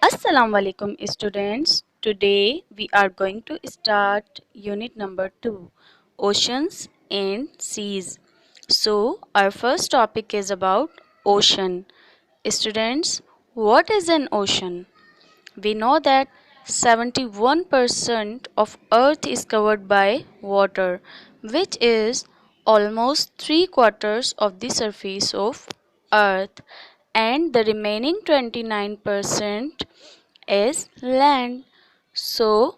Assalamu alaikum students. Today we are going to start unit number 2, Oceans and Seas. So our first topic is about ocean. Students, what is an ocean? We know that 71% of earth is covered by water, which is almost 3 quarters of the surface of earth, and the remaining 29% is land. So,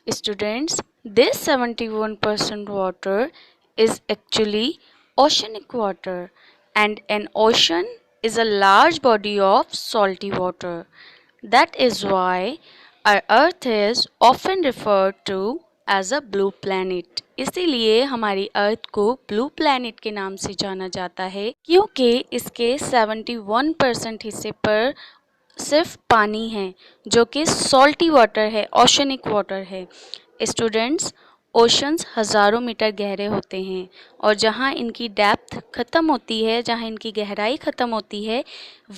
students, this 71% water is actually oceanic water, and an ocean is a large body of salty water. That is why our earth is often referred to as a blue planet. इसीलिए हमारी अर्थ को blue planet के नाम से जाना जाता है, क्योंकि इसके 71% हिस्से पर सिर्फ पानी है, जो कि सॉल्टी वाटर है, ओशनिक वाटर है। स्टूडेंट्स, ओशंस हज़ारों मीटर गहरे होते हैं, और जहाँ इनकी डेप्थ ख़त्म होती है, जहाँ इनकी गहराई ख़त्म होती है,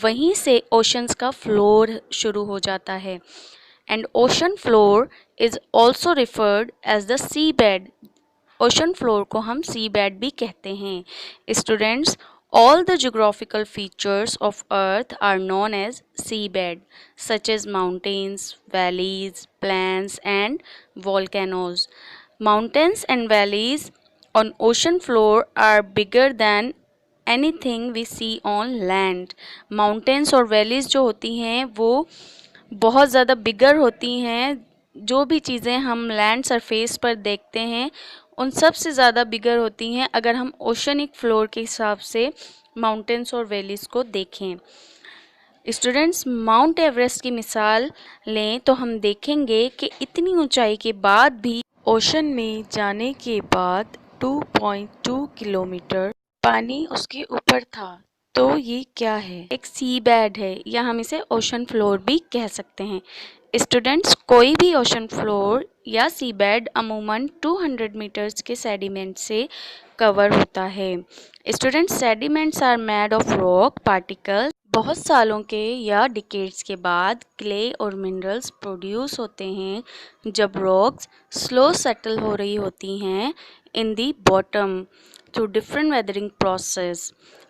वहीं से ओशंस का फ्लोर शुरू हो जाता है। And ocean floor is also referred as the sea bed. Ocean floor को हम सी बेड भी कहते हैं। Students, all the geographical features of earth are known as seabed, such as mountains, valleys, plains and volcanoes. Mountains and valleys on ocean floor are bigger than anything we see on land. Mountains और valleys जो होती हैं वो बहुत ज़्यादा बिगर होती हैं। जो भी चीज़ें हम लैंड सरफेस पर देखते हैं उन सब से ज़्यादा बिगर होती हैं अगर हम ओशनिक फ्लोर के हिसाब से माउंटेन्स और वैलीज़ को देखें। स्टूडेंट्स, माउंट एवरेस्ट की मिसाल लें तो हम देखेंगे कि इतनी ऊंचाई के बाद भी ओशन में जाने के बाद 2.2 किलोमीटर पानी उसके ऊपर था। तो ये क्या है? एक सी बेड है, या हम इसे ओशन फ्लोर भी कह सकते हैं। स्टूडेंट्स, कोई भी ओशन फ्लोर या सी बेड अमूमन 200 मीटर्स के सेडिमेंट से कवर होता है। Students, sediments are made of rock particles. बहुत सालों के या डिकेड्स के बाद क्ले और मिनरल्स प्रोड्यूस होते हैं जब रॉक्स स्लो सेटल हो रही होती हैं in the bottom through different weathering process,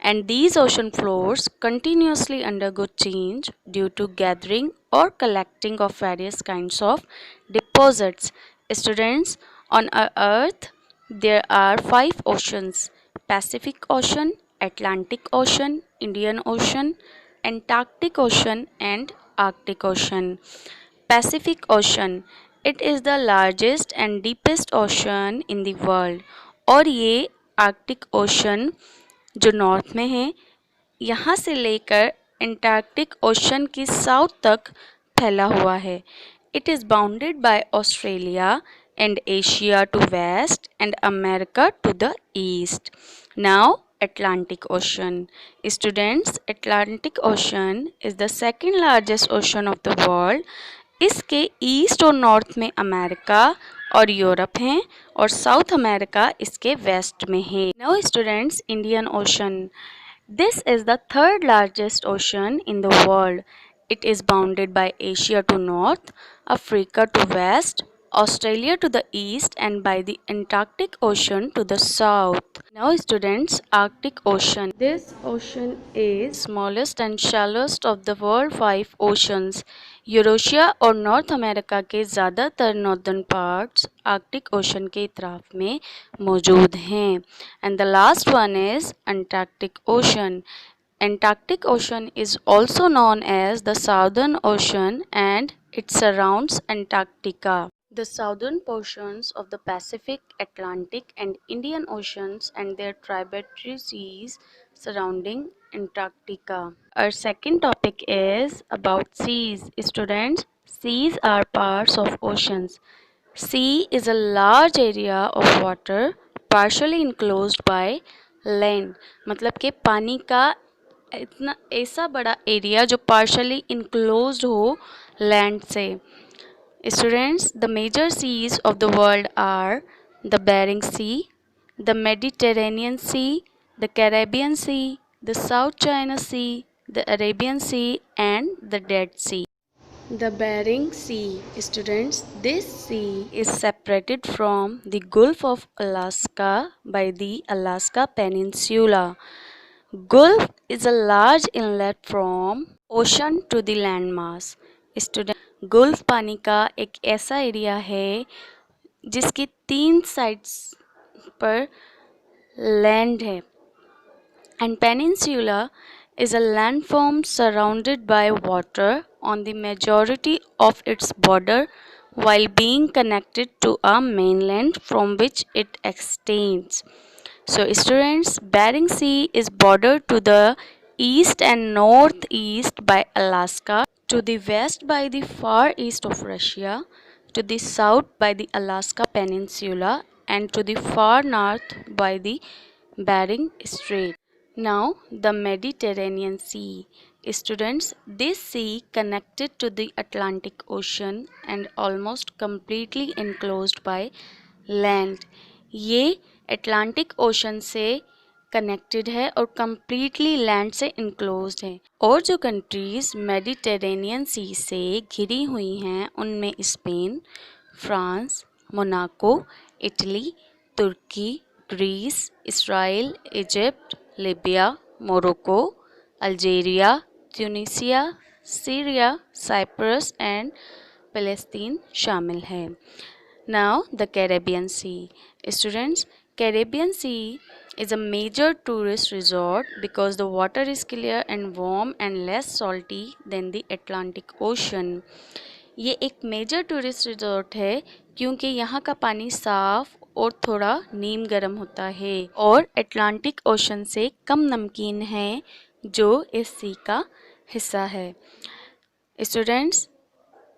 and these ocean floors continuously undergo change due to gathering or collecting of various kinds of deposits. Students, on our earth there are 5 oceans: Pacific Ocean, Atlantic Ocean, Indian Ocean, Antarctic Ocean and Arctic Ocean. Pacific Ocean, it is the largest and deepest ocean in the world, और ये Arctic ocean जो north में है, यहाँ से लेकर Antarctic ocean की south तक फैला हुआ है। It is bounded by Australia and Asia to west and America to the east. Now, Atlantic Ocean. Students, Atlantic Ocean is the second largest ocean of the world. इसके east और north में America और Europe हैं, और south America इसके waste में है। Now students, Indian ocean. This is the third largest ocean in the world. It is bounded by Asia to north, Africa to west, Australia to the east, and by the Antarctic Ocean to the south. Now students, Arctic Ocean. This ocean is smallest and shallowest of the world 5 oceans. Eurasia और north America के ज़्यादातर northern parts Arctic ocean के इतराफ़ में मौजूद हैं। And the last one is Antarctic ocean. Antarctic Ocean is also known as the Southern Ocean, and it surrounds Antarctica. The southern portions of the Pacific, Atlantic and Indian Oceans and their tributary seas surrounding Antarctica. Our second topic is about seas. Students, seas are parts of oceans. Sea is a large area of water partially enclosed by land. मतलब कि पानी का इतना ऐसा बड़ा area जो partially enclosed हो land से। Students, the major seas of the world are the Bering Sea, the Mediterranean Sea, the Caribbean Sea, the South China Sea, the Arabian Sea and the Dead Sea. The Bering Sea. Students, this sea is separated from the Gulf of Alaska by the Alaska Peninsula. Gulf is a large inlet from ocean to the landmass. Student, Gulf पानी का एक ऐसा area है जिसकी 3 sides पर land है, and peninsula is a landform surrounded by water on the majority of its border while being connected to a mainland from which it extends. So students, Bering Sea is bordered to the east and northeast by Alaska, to the west by the far east of Russia, to the south by the Alaska Peninsula, and to the far north by the Bering Strait. Now, the Mediterranean Sea. Students, this sea connected to the Atlantic Ocean and almost completely enclosed by land. ये Atlantic ocean से connected है और completely land से enclosed है। और जो countries Mediterranean सी से घिरी हुई हैं उनमें स्पेन, फ्रांस, मोनाको, इटली, तुर्की, Greece, Israel, Egypt, Libya, Morocco, Algeria, Tunisia, Syria, Cyprus and फ़लस्तीन शामिल है। Now, the Caribbean Sea. Students, Caribbean Sea is a major tourist resort because the water is clear and warm and less salty than the Atlantic Ocean. ये एक major tourist resort है क्योंकि यहाँ का पानी साफ और थोड़ा नीम गर्म होता है और अटलांटिक ओशन से कम नमकीन है जो इस सी का हिस्सा है। Students,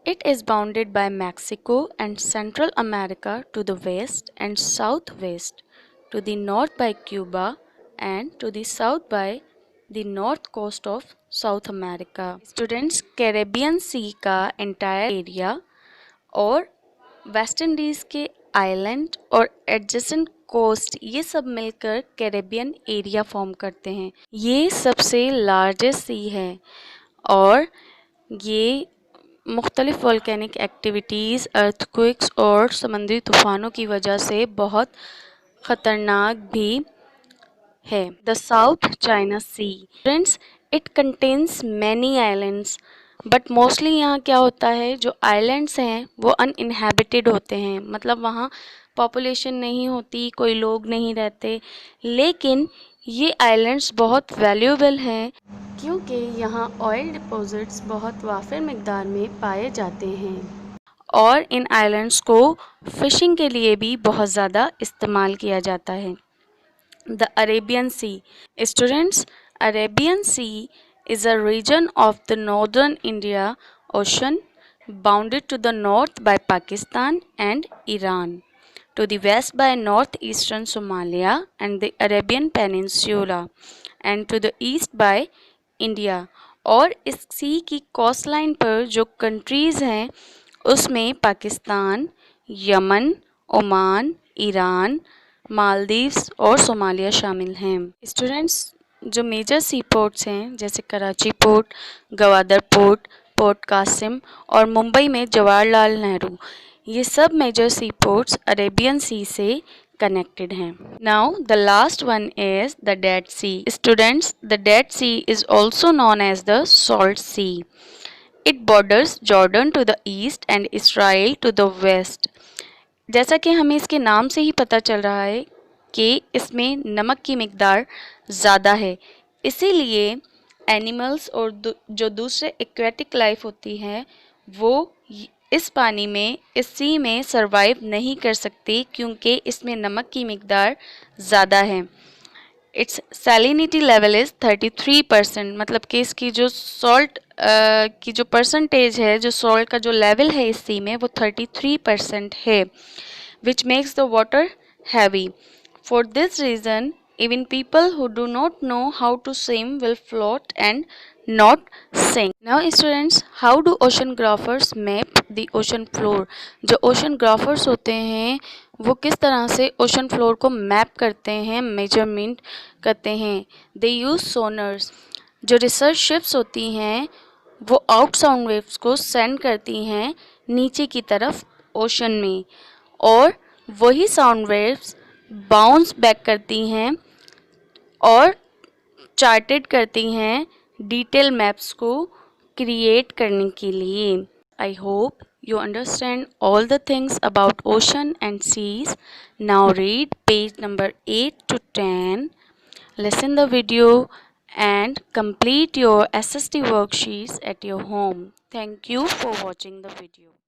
it is bounded by Mexico and Central America to the west and southwest, to the north by Cuba, and to the south by the north coast of South America. Students, Caribbean Sea का entire area और West Indies के island और adjacent coast ये सब मिलकर Caribbean area form करते हैं। ये सबसे लार्जेस्ट सी है और ये मुख्तलिफ वोल्केनिक एक्टिविटीज़, अर्थक्वेक्स और समुद्री तूफ़ानों की वजह से बहुत ख़तरनाक भी है। The South China Sea. Friends, it contains many islands but mostly यहाँ क्या होता है, जो आइलैंड्स हैं वो अनइनहेबिटेड होते हैं, मतलब वहाँ पॉपुलेशन नहीं होती, कोई लोग नहीं रहते। लेकिन ये आइलैंड्स बहुत वैल्यूएबल हैं क्योंकि यहाँ ऑयल डिपॉजिट्स बहुत वाफिर मिकदार में पाए जाते हैं और इन आइलैंड्स को फ़िशिंग के लिए भी बहुत ज़्यादा इस्तेमाल किया जाता है। The Arabian Sea. Students, Arabian Sea is a region of the northern India Ocean bounded to the north by Pakistan and Iran, to the west by northeastern Somalia and the Arabian Peninsula, and to the east by India. और इस सी की coast line पर जो countries हैं उसमें Pakistan, Yemen, Oman, Iran, Maldives और Somalia शामिल हैं। स्टूडेंट्स, जो मेजर सी पोर्ट्स हैं जैसे Karachi port, Gwadar port, port Qasim और मुंबई में जवाहरलाल नेहरू, ये सब major sea ports Arabian Sea से connected हैं। Now the last one is the Dead Sea. Students, the Dead Sea is also known as the Salt Sea. It borders Jordan to the east and Israel to the west. जैसा कि हमें इसके नाम से ही पता चल रहा है कि इसमें नमक की मिकदार ज़्यादा है, इसीलिए एनिमल्स और जो दूसरे एक्वेटिक लाइफ होती हैं वो इस पानी में, इस सी में सरवाइव नहीं कर सकती क्योंकि इसमें नमक की मिकदार ज़्यादा है। इट्स सैलिनिटी लेवल इज़ 33%, मतलब कि इसकी जो सॉल्ट की जो परसेंटेज है, जो सॉल्ट का जो लेवल है इस सी में वो 33% है, which makes the water heavy. For this reason, even people who do not know how to swim will float and not sink. Now students, how do oceanographers map the ocean floor? जो oceanographers होते हैं वो किस तरह से ocean floor को map करते हैं, मेजरमेंट करते हैं? They use sonars. जो रिसर्च शिप्स होती हैं वो आउट साउंड वेव्स को सेंड करती हैं नीचे की तरफ ओशन में, और वही साउंड वेव्स बाउंस बैक करती हैं और चार्टेड करती हैं डिटेल मैप्स को क्रिएट करने के लिए। I hope you understand all the things about ocean and seas. Now read page number 8 to 10. Listen the video and complete your SST worksheets at your home. Thank you for watching the video.